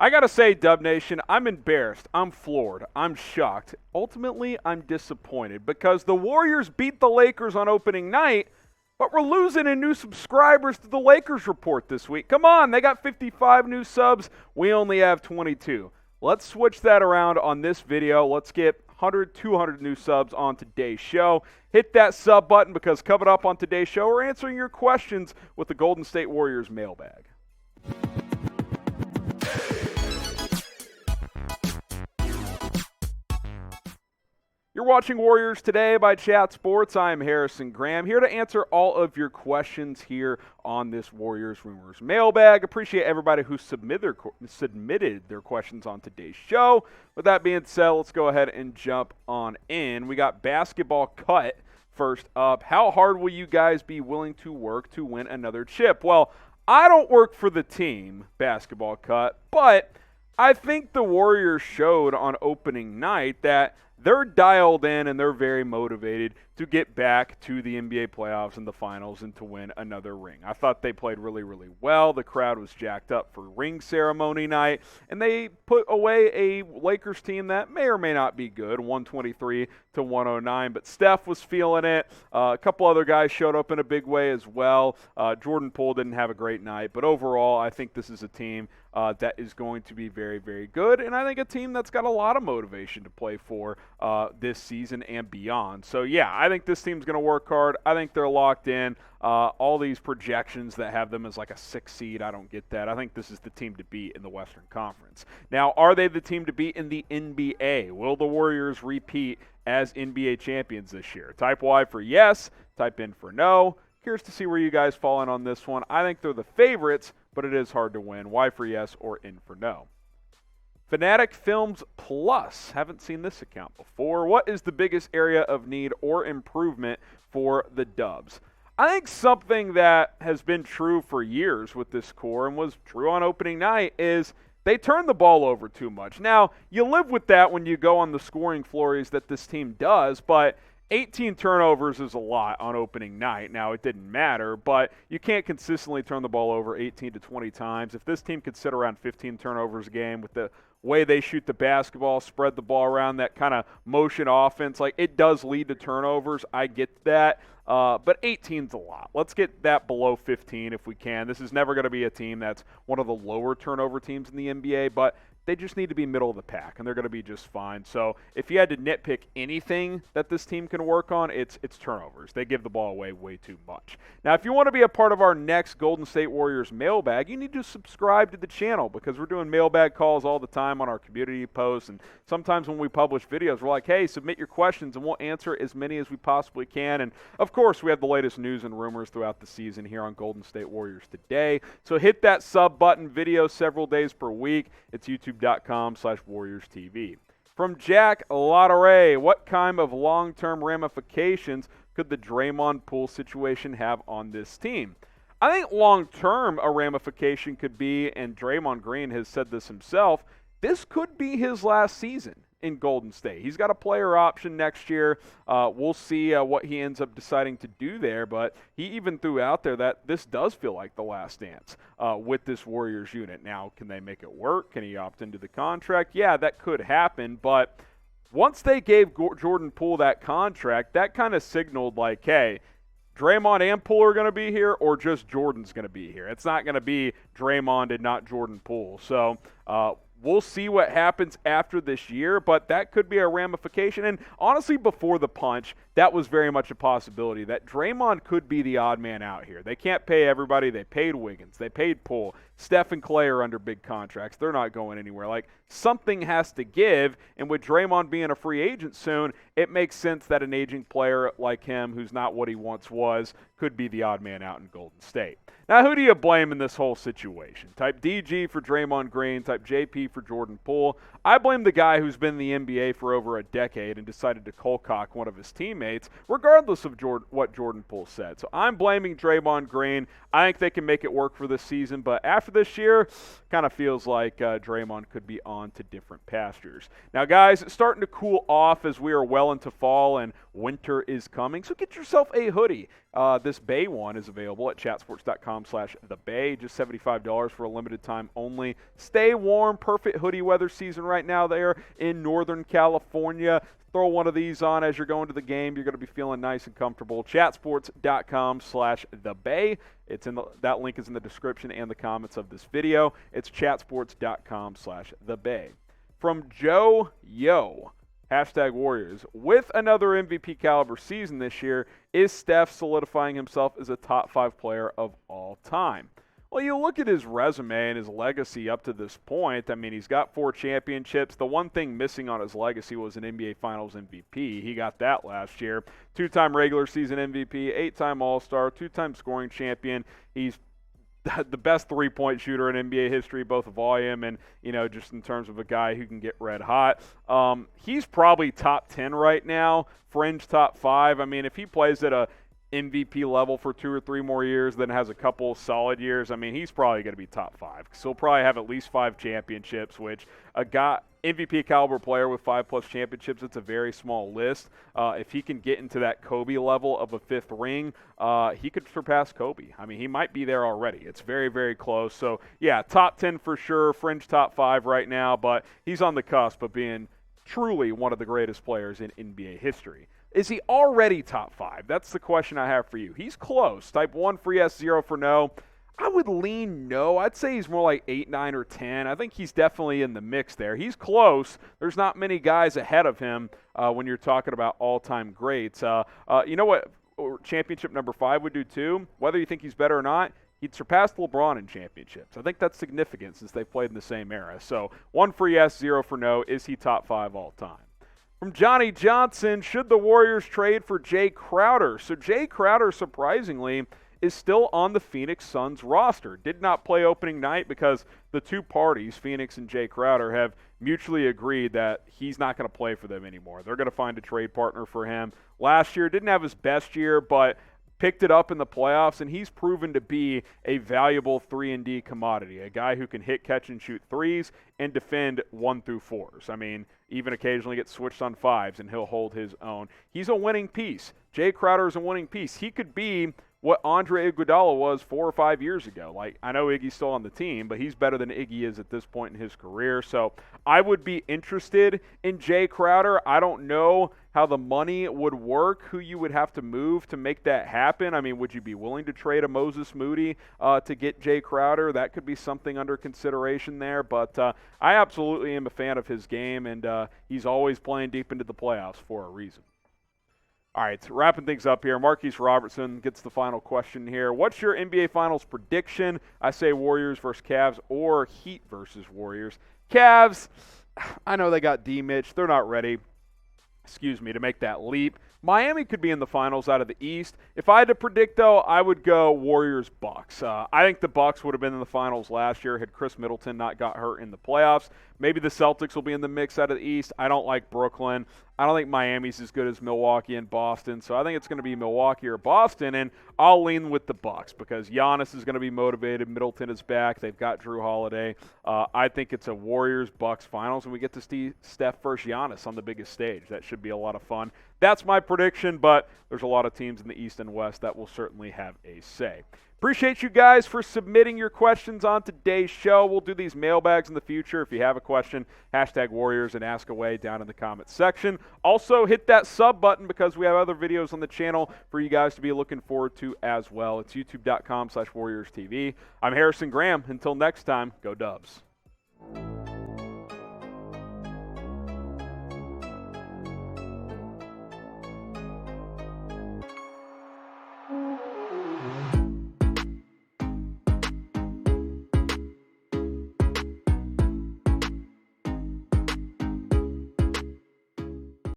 I got to say, Dub Nation, I'm embarrassed. I'm floored. I'm shocked. Ultimately, I'm disappointed because the Warriors beat the Lakers on opening night, but we're losing in new subscribers to the Lakers report this week. Come on, they got 55 new subs. We only have 22. Let's switch that around on this video. Let's get 100, 200 new subs on today's show. Hit that sub button because coming up on today's show, we're answering your questions with the Golden State Warriors mailbag. You're watching Warriors Today by Chat Sports. I'm Harrison Graham, here to answer all of your questions here on this Warriors Rumors mailbag. Appreciate everybody who submitted their questions on today's show. With that being said, let's go ahead and jump on in. We got basketball cut first up. How hard will you guys be willing to work to win another chip? Well, I don't work for the team, basketball cut, but I think the Warriors showed on opening night that they're dialed in and they're very motivated to get back to the NBA playoffs and the finals and to win another ring. I thought they played really, really well. The crowd was jacked up for ring ceremony night, and they put away a Lakers team that may or may not be good, 123-109, but Steph was feeling it. A couple other guys showed up in a big way as well. Jordan Poole didn't have a great night, but overall, I think this is a team that is going to be very, very good, and I think a team that's got a lot of motivation to play for this season and beyond. So, yeah, I think this team's going to work hard. I think they're locked in. All these projections that have them as like a 6 seed, I don't get that. I think this is the team to beat in the Western Conference. Now, are they the team to beat in the NBA? Will the Warriors repeat as NBA champions this year? Type Y for yes, type in for no. Curious to see where you guys fall in on this one. I think they're the favorites, but it is hard to win. Y for yes or in for no. Fanatic Films Plus. Haven't seen this account before. What is the biggest area of need or improvement for the Dubs? I think something that has been true for years with this core and was true on opening night is they turn the ball over too much. Now, you live with that when you go on the scoring flurries that this team does, but 18 turnovers is a lot on opening night. Now, it didn't matter, but you can't consistently turn the ball over 18 to 20 times. If this team could sit around 15 turnovers a game with the way they shoot the basketball, spread the ball around, that kind of motion offense, like it does lead to turnovers. I get that, but 18's a lot. Let's get that below 15 if we can. This is never going to be a team that's one of the lower turnover teams in the NBA, but they just need to be middle of the pack, and they're going to be just fine. So if you had to nitpick anything that this team can work on, it's turnovers. They give the ball away way too much. Now, if you want to be a part of our next Golden State Warriors mailbag, you need to subscribe to the channel because we're doing mailbag calls all the time on our community posts, and sometimes when we publish videos, we're like, hey, submit your questions, and we'll answer as many as we possibly can. And, of course, we have the latest news and rumors throughout the season here on Golden State Warriors Today. So hit that sub button, video several days per week. It's youtube.com/WarriorsTV. From Jack Crowder, what kind of long-term ramifications could the Draymond Poole situation have on this team? I think long-term a ramification could be, and Draymond Green has said this himself, this could be his last season in Golden State. He's got a player option next year. We'll see what he ends up deciding to do there, but he even threw out there that this does feel like the last dance with this Warriors unit. Now, can they make it work? Can he opt into the contract? Yeah, that could happen, but once they gave Jordan Poole that contract, that kind of signaled like, hey, Draymond and Poole are going to be here, or just Jordan's going to be here. It's not going to be Draymond and not Jordan Poole. So we'll see what happens after this year, but that could be a ramification. And honestly, before the punch, that was very much a possibility that Draymond could be the odd man out here. They can't pay everybody. They paid Wiggins. They paid Poole. Steph and Clay are under big contracts. They're not going anywhere. Like, something has to give, and with Draymond being a free agent soon, it makes sense that an aging player like him, who's not what he once was, could be the odd man out in Golden State. Now, who do you blame in this whole situation? Type DG for Draymond Green, type JP for Jordan Poole. I blame the guy who's been in the NBA for over a decade and decided to cold-cock one of his teammates, regardless of what Jordan Poole said. So I'm blaming Draymond Green. I think they can make it work for this season, but after this year, kind of feels like Draymond could be on to different pastures. Now, guys, it's starting to cool off as we are well into fall and winter is coming, so get yourself a hoodie. This Bay one is available at chatsports.com/thebay, just $75 for a limited time only. Stay warm, perfect hoodie weather season right now there in Northern California. Throw one of these on as you're going to the game. You're going to be feeling nice and comfortable. Chatsports.com/thebay. That link is in the description and the comments of this video. It's chatsports.com/thebay. From Joe Yo, #Warriors. With another MVP caliber season this year, is Steph solidifying himself as a top 5 player of all time? Well, you look at his resume and his legacy up to this point. I mean, he's got 4 championships. The one thing missing on his legacy was an NBA Finals MVP. He got that last year. 2-time regular season MVP, 8-time All-Star, 2-time scoring champion. He's the best three-point shooter in NBA history, both volume and, just in terms of a guy who can get red hot. He's probably top 10 right now, fringe top 5. I mean, if he plays at a MVP level for 2 or 3 more years, then has a couple solid years, I mean, he's probably going to be top 5. So he'll probably have at least 5 championships, which a guy, MVP caliber player with 5+ championships, it's a very small list. If he can get into that Kobe level of a 5th ring, he could surpass Kobe. I mean, he might be there already. It's very, very close. So, yeah, top 10 for sure, fringe top 5 right now, but he's on the cusp of being truly one of the greatest players in NBA history. Is he already top 5? That's the question I have for you. He's close. Type 1 for yes, 0 for no. I would lean no. I'd say he's more like 8, 9, or 10. I think he's definitely in the mix there. He's close. There's not many guys ahead of him when you're talking about all-time greats. You know what championship number 5 would do too? Whether you think he's better or not, he'd surpass LeBron in championships. I think that's significant since they've played in the same era. So 1 for yes, 0 for no. Is he top 5 all time? From Johnny Johnson, should the Warriors trade for Jae Crowder? So Jae Crowder, surprisingly, is still on the Phoenix Suns roster. Did not play opening night because the 2 parties, Phoenix and Jae Crowder, have mutually agreed that he's not going to play for them anymore. They're going to find a trade partner for him. Last year, didn't have his best year, but picked it up in the playoffs, and he's proven to be a valuable 3-and-D commodity, a guy who can hit, catch, and shoot threes and defend 1 through 4s. I mean, even occasionally gets switched on 5s, and he'll hold his own. He's a winning piece. Jae Crowder is a winning piece. He could be what Andre Iguodala was 4 or 5 years ago. Like, I know Iggy's still on the team, but he's better than Iggy is at this point in his career. So I would be interested in Jae Crowder. I don't know how the money would work, who you would have to move to make that happen. I mean, would you be willing to trade a Moses Moody to get Jae Crowder? That could be something under consideration there. But I absolutely am a fan of his game, and he's always playing deep into the playoffs for a reason. All right, so wrapping things up here, Marquise Robertson gets the final question here. What's your NBA Finals prediction? I say Warriors versus Cavs or Heat versus Warriors. Cavs, I know they got D-Mitch. They're not ready, to make that leap. Miami could be in the finals out of the East. If I had to predict, though, I would go Warriors-Bucks. I think the Bucks would have been in the finals last year had Chris Middleton not got hurt in the playoffs. Maybe the Celtics will be in the mix out of the East. I don't like Brooklyn. I don't think Miami's as good as Milwaukee and Boston, so I think it's going to be Milwaukee or Boston, and I'll lean with the Bucks because Giannis is going to be motivated. Middleton is back. They've got Drew Holiday. I think it's a Warriors-Bucks finals, and we get to see Steph versus Giannis on the biggest stage. That should be a lot of fun. That's my prediction, but there's a lot of teams in the East and West that will certainly have a say. Appreciate you guys for submitting your questions on today's show. We'll do these mailbags in the future. If you have a question, #Warriors and ask away down in the comments section. Also, hit that sub button because we have other videos on the channel for you guys to be looking forward to as well. It's youtube.com/WarriorsTV. I'm Harrison Graham. Until next time, go Dubs.